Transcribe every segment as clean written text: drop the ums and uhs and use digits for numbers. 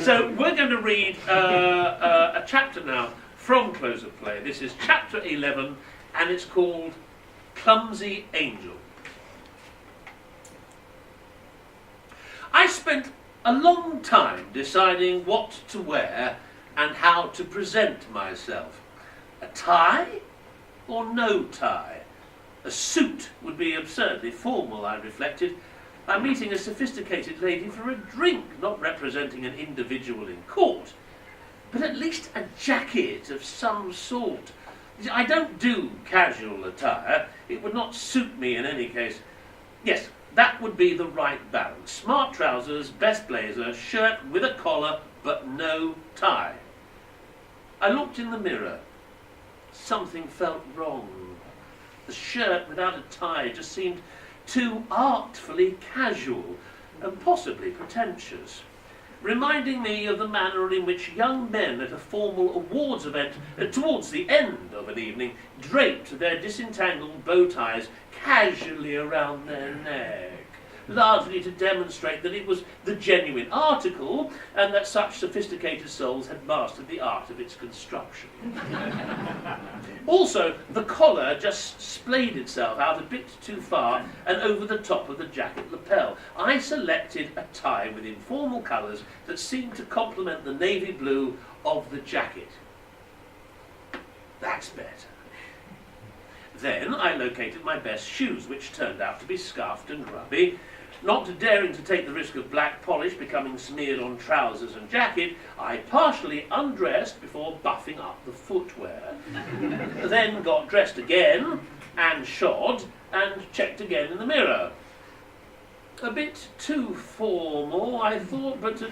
So we're going to read a chapter now from Close of Play. This is chapter 11, and it's called Clumsy Angel. I spent a long time deciding what to wear and how to present myself. A tie or no tie? A suit would be absurdly formal, I reflected. I'm meeting a sophisticated lady for a drink, not representing an individual in court. But at least a jacket of some sort. I don't do casual attire. It would not suit me in any case. Yes, that would be the right balance. Smart trousers, best blazer, shirt with a collar, but no tie. I looked in the mirror. Something felt wrong. The shirt without a tie just seemed too artfully casual and possibly pretentious, reminding me of the manner in which young men at a formal awards event towards the end of an evening draped their disentangled bow ties casually around their neck, largely to demonstrate that it was the genuine article and that such sophisticated souls had mastered the art of its construction. Also, the collar just splayed itself out a bit too far and over the top of the jacket lapel. I selected a tie with informal colours that seemed to complement the navy blue of the jacket. That's better. Then I located my best shoes, which turned out to be scuffed and grubby. Not daring to take the risk of black polish becoming smeared on trousers and jacket, I partially undressed before buffing up the footwear. Then got dressed again, and shod, and checked again in the mirror. A bit too formal, I thought, but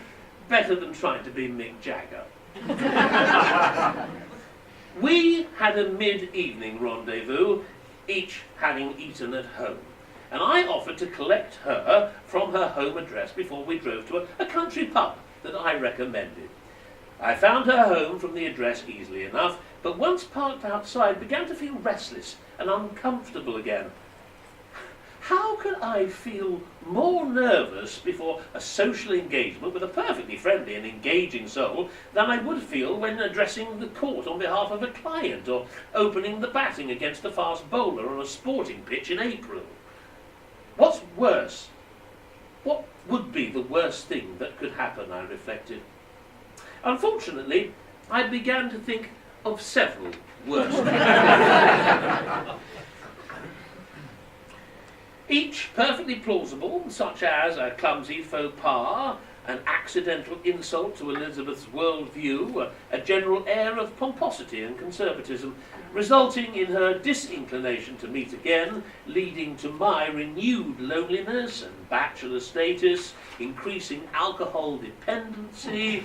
better than trying to be Mick Jagger. We had a mid-evening rendezvous, each having eaten at home, and I offered to collect her from her home address before we drove to a country pub that I recommended. I found her home from the address easily enough, but once parked outside began to feel restless and uncomfortable again. How could I feel more nervous before a social engagement with a perfectly friendly and engaging soul than I would feel when addressing the court on behalf of a client or opening the batting against a fast bowler on a sporting pitch in April? What's worse? What would be the worst thing that could happen, I reflected. Unfortunately, I began to think of several worse things. Each perfectly plausible, such as a clumsy faux pas, an accidental insult to Elizabeth's worldview, a general air of pomposity and conservatism, resulting in her disinclination to meet again, leading to my renewed loneliness and bachelor status, increasing alcohol dependency,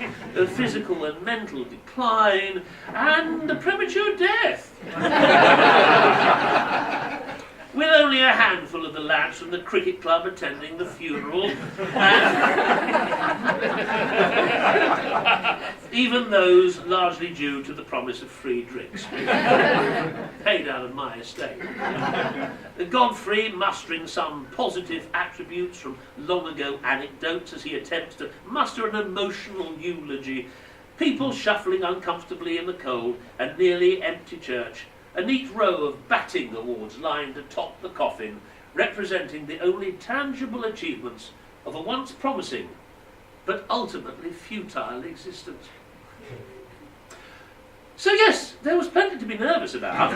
physical and mental decline, and a premature death. With only a handful of the lads from the cricket club attending the funeral, even those largely due to the promise of free drinks, paid out of my estate. Godfrey mustering some positive attributes from long ago anecdotes as he attempts to muster an emotional eulogy, people shuffling uncomfortably in the cold, a nearly empty church, a neat row of batting awards lined atop the coffin, representing the only tangible achievements of a once promising but ultimately futile existence. So yes, there was plenty to be nervous about.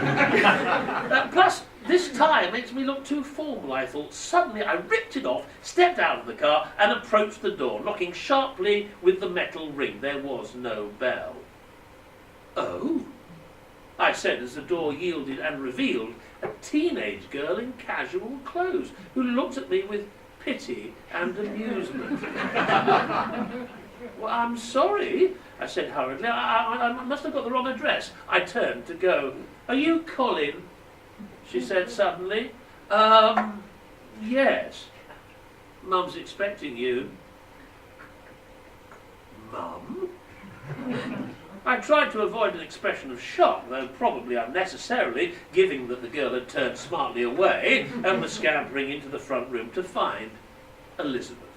Plus, this tie makes me look too formal, I thought. Suddenly I ripped it off, stepped out of the car and approached the door, knocking sharply with the metal ring. There was no bell. Oh, I said as the door yielded and revealed a teenage girl in casual clothes who looked at me with pity and amusement. Well, I'm sorry, I said hurriedly. I must have got the wrong address. I turned to go. Are you Colin? She said suddenly. Yes. Mum's expecting you. Mum? I tried to avoid an expression of shock, though probably unnecessarily, given that the girl had turned smartly away and was scampering into the front room to find Elizabeth.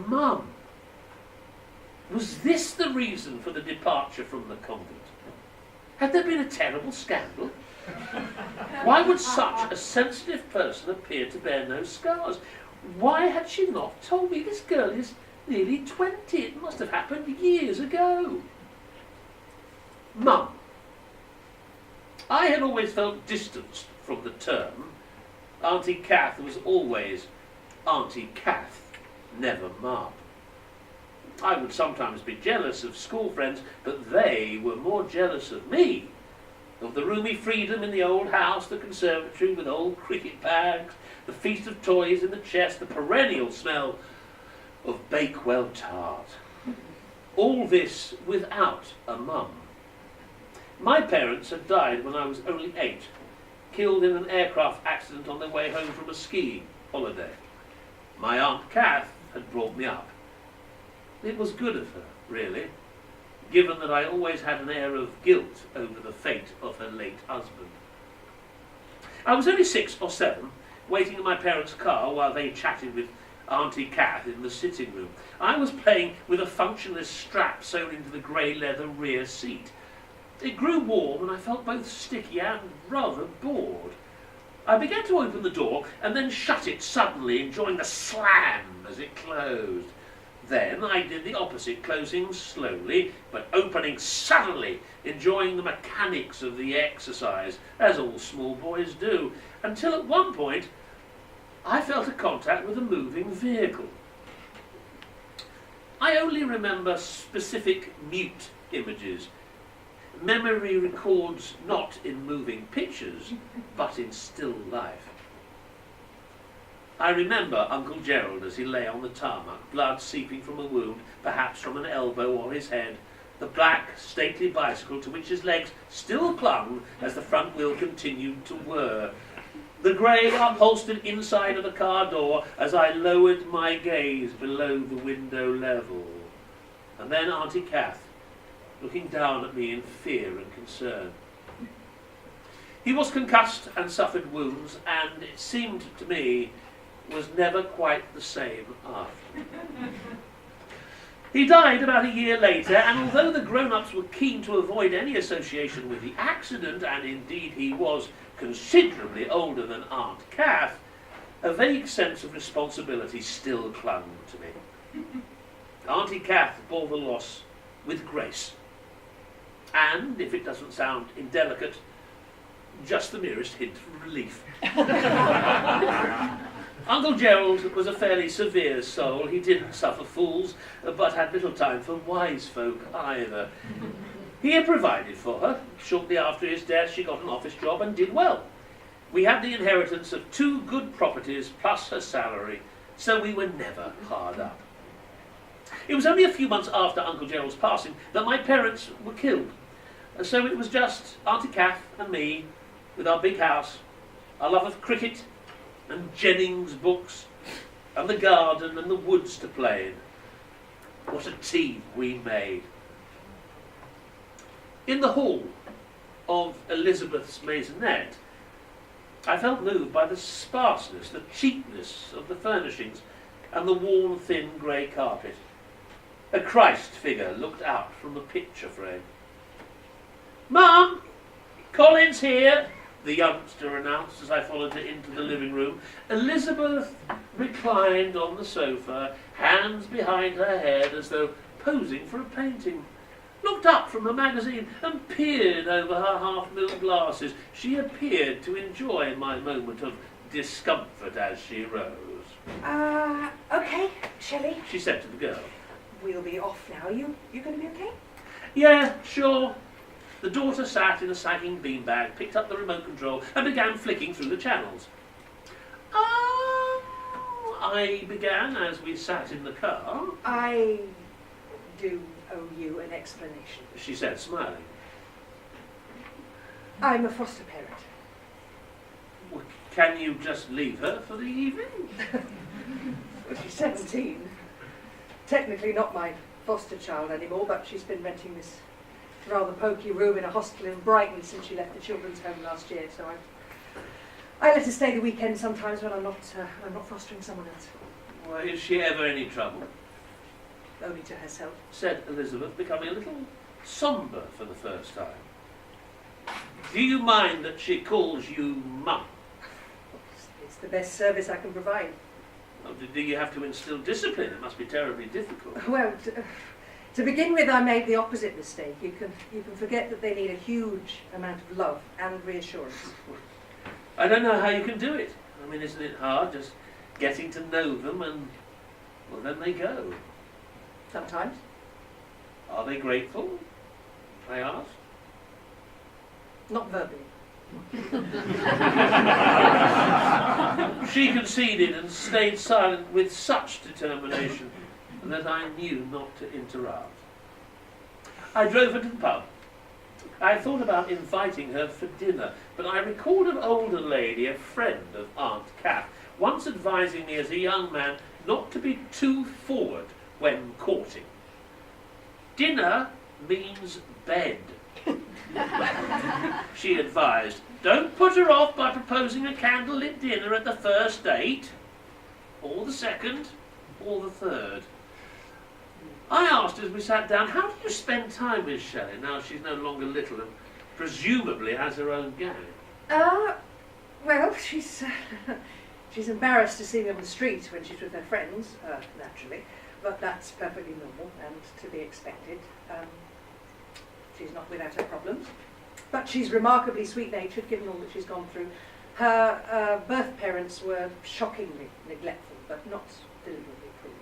Mum, Was this the reason for the departure from the convent? Had there been a terrible scandal? Why would such a sensitive person appear to bear no scars? Why had she not told me? This girl is nearly 20. It must have happened years ago. Mum. I had always felt distanced from the term. Auntie Kath was always Auntie Kath, never Mum. I would sometimes be jealous of school friends, but they were more jealous of me, of the roomy freedom in the old house, the conservatory with old cricket bags, the feast of toys in the chest, the perennial smell of Bakewell tart. All this without a mum. My parents had died when I was only 8, killed in an aircraft accident on their way home from a ski holiday. My Aunt Kath had brought me up. It was good of her, really, given that I always had an air of guilt over the fate of her late husband. I was only 6 or 7, waiting in my parents' car while they chatted with Auntie Kath in the sitting room. I was playing with a functionless strap sewn into the grey leather rear seat. It grew warm and I felt both sticky and rather bored. I began to open the door and then shut it suddenly, enjoying the slam as it closed. Then I did the opposite, closing slowly, but opening suddenly, enjoying the mechanics of the exercise, as all small boys do, until at one point I felt a contact with a moving vehicle. I only remember specific mute images. Memory records not in moving pictures, but in still life. I remember Uncle Gerald as he lay on the tarmac, blood seeping from a wound, perhaps from an elbow or his head, the black, stately bicycle to which his legs still clung as the front wheel continued to whir, the grey upholstered inside of the car door as I lowered my gaze below the window level. And then Auntie Kath, looking down at me in fear and concern. He was concussed and suffered wounds, and it seemed to me was never quite the same after. He died about a year later, and although the grown-ups were keen to avoid any association with the accident, and indeed he was considerably older than Aunt Kath, a vague sense of responsibility still clung to me. Auntie Kath bore the loss with grace, and, if it doesn't sound indelicate, just the merest hint of relief. Uncle Gerald was a fairly severe soul. He didn't suffer fools, but had little time for wise folk either. He had provided for her. Shortly after his death, she got an office job and did well. We had the inheritance of 2 good properties plus her salary, so we were never hard up. It was only a few months after Uncle Gerald's passing that my parents were killed. So it was just Auntie Kath and me, with our big house, our love of cricket and Jennings books, and the garden and the woods to play in. What a team we made. In the hall of Elizabeth's maisonette, I felt moved by the sparseness, the cheapness of the furnishings and the worn, thin grey carpet. A Christ figure looked out from the picture frame. "Mum, Colin's here," the youngster announced as I followed her into the living room. Elizabeth reclined on the sofa, hands behind her head as though posing for a painting, looked up from a magazine and peered over her half-filled glasses. She appeared to enjoy my moment of discomfort as she rose. Okay, Shelley. She said to the girl. We'll be off now. You going to be okay? Yeah, sure. The daughter sat in a sagging beanbag, picked up the remote control and began flicking through the channels. I began as we sat in the car. I do owe you an explanation, she said, smiling. I'm a foster parent. Well, can you just leave her for the evening? Well, she's 17. Technically not my foster child anymore, but she's been renting this rather poky room in a hostel in Brighton since she left the children's home last year, so I let her stay the weekend sometimes when I'm not fostering someone else. Well, is she ever any trouble? only to herself. Said Elizabeth, becoming a little sombre for the first time. Do you mind that she calls you Mum? It's the best service I can provide. Oh, do you have to instill discipline? It must be terribly difficult. Well, to begin with, I made the opposite mistake. You can forget that they need a huge amount of love and reassurance. I don't know how you can do it. I mean, isn't it hard just getting to know them and, well, then they go? Sometimes. Are they grateful? I asked. Not verbally. She conceded and stayed silent with such determination that I knew not to interrupt. I drove her to the pub. I thought about inviting her for dinner, but I recalled an older lady, a friend of Aunt Kath, once advising me as a young man not to be too forward when courting. Dinner means bed, she advised. Don't put her off by proposing a candlelit dinner at the first date, or the second, or the third. I asked as we sat down, how do you spend time with Shelley now she's no longer little and presumably has her own gang? Well, she's embarrassed to see me on the street when she's with her friends, naturally, but that's perfectly normal and to be expected. She's not without her problems, but she's remarkably sweet-natured given all that she's gone through. Her birth parents were shockingly neglectful, but not deliberately cruel.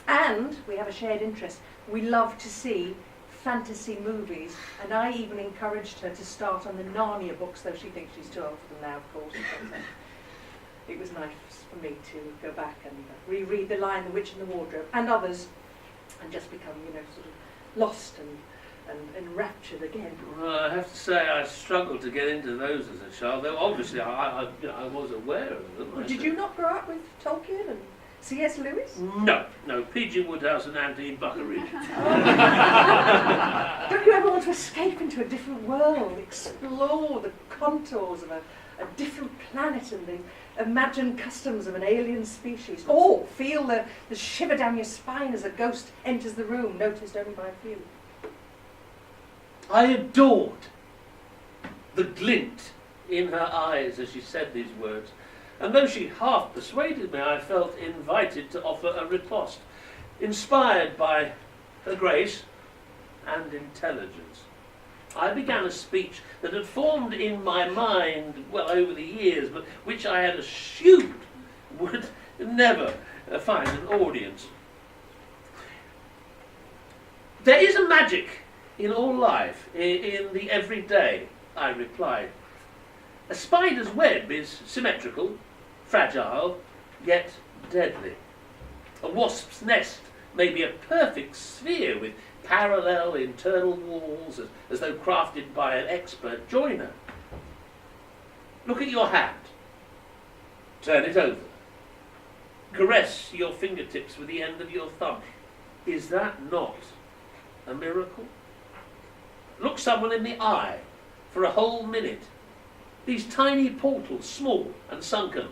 And we have a shared interest. We love to see fantasy movies, and I even encouraged her to start on the Narnia books, though she thinks she's too old for them now, of course. But, it was nice for me to go back and reread The Lion, the Witch and the Wardrobe, and others, and just become, sort of lost and enraptured again. Well, I have to say I struggled to get into those as a child, though obviously I was aware of them. Well, did you not grow up with Tolkien and C.S. Lewis? No, P.G. Woodhouse and Anthony Buckeridge. Don't you ever want to escape into a different world, explore the contours of a different planet and the imagined customs of an alien species, or feel the shiver down your spine as a ghost enters the room, noticed only by a few? I adored the glint in her eyes as she said these words, and though she half persuaded me, I felt invited to offer a riposte, inspired by her grace and intelligence. I began a speech that had formed in my mind, well, over the years, but which I had assumed would never find an audience. There is a magic in all life, in the everyday, I replied. A spider's web is symmetrical, fragile, yet deadly. A wasp's nest may be a perfect sphere with parallel internal walls as though crafted by an expert joiner. Look at your hand. Turn it over. Caress your fingertips with the end of your thumb. Is that not a miracle? Look someone in the eye for a whole minute. These tiny portals, small and sunken.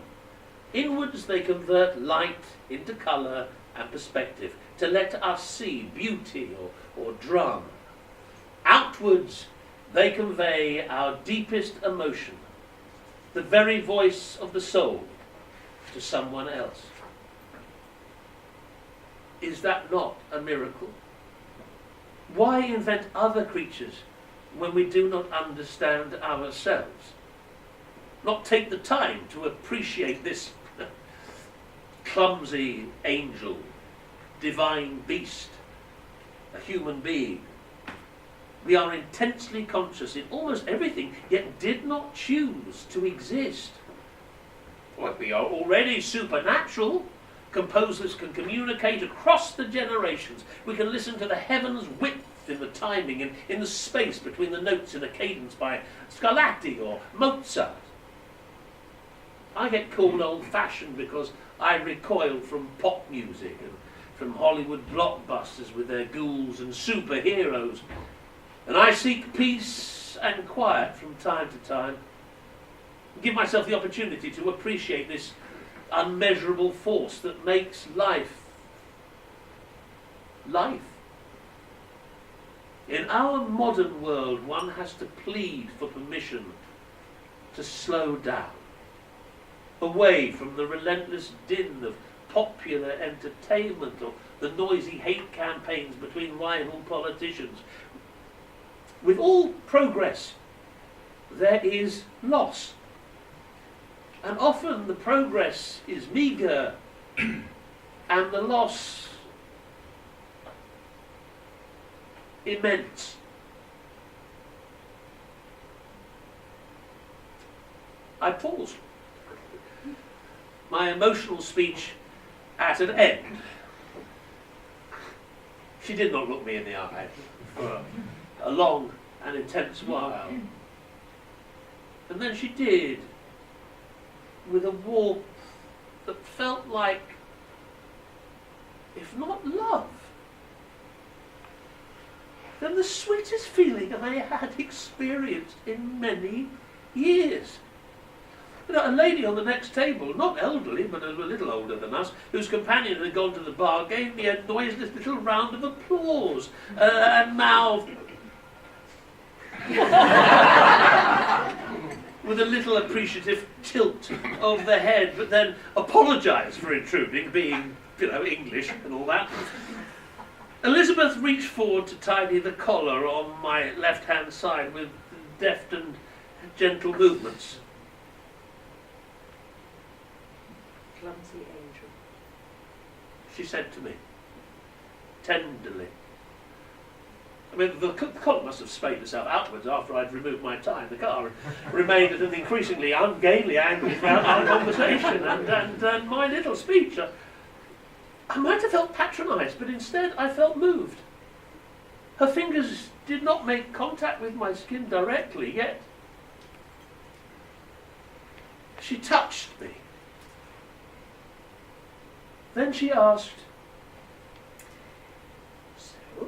Inwards they convert light into colour and perspective, to let us see beauty or drama. Outwards they convey our deepest emotion, the very voice of the soul, to someone else. Is that not a miracle? Why invent other creatures when we do not understand ourselves? Not take the time to appreciate this clumsy angel, divine beast, a human being. We are intensely conscious in almost everything, yet did not choose to exist. Well, we are already supernatural. Composers can communicate across the generations. We can listen to the heavens' width in the timing and in the space between the notes in a cadence by Scarlatti or Mozart. I get called old-fashioned because I recoil from pop music and from Hollywood blockbusters with their ghouls and superheroes. And I seek peace and quiet from time to time. Give myself the opportunity to appreciate this unmeasurable force that makes life life. In our modern world, one has to plead for permission to slow down, away from the relentless din of popular entertainment or the noisy hate campaigns between rival politicians. With all progress, there is loss. And often the progress is meagre and the loss immense. I paused, my emotional speech at an end. She did not look me in the eye for a long and intense while. And then she did, with a warmth that felt like, if not love, then the sweetest feeling I had experienced in many years. You know, a lady on the next table, not elderly, but a little older than us, whose companion had gone to the bar, gave me a noiseless little round of applause and mouthed, with a little appreciative tilt of the head, but then apologised for intruding, being, you know, English and all that. Elizabeth reached forward to tidy the collar on my left-hand side with deft and gentle movements. Clumsy angel, She said to me, tenderly. I mean, the collar must have spayed itself outwards after I'd removed my tie in the car and remained at an increasingly ungainly angle throughout our conversation and my little speech. I might have felt patronised, but instead I felt moved. Her fingers did not make contact with my skin directly, yet she touched me. Then she asked, so,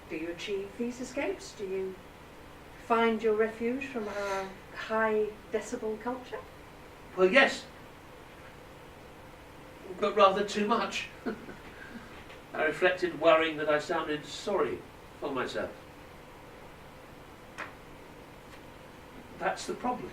do you achieve these escapes? Do you find your refuge from our high decibel culture? well, yes, but rather too much. I reflected, worrying that I sounded sorry for myself. That's the problem.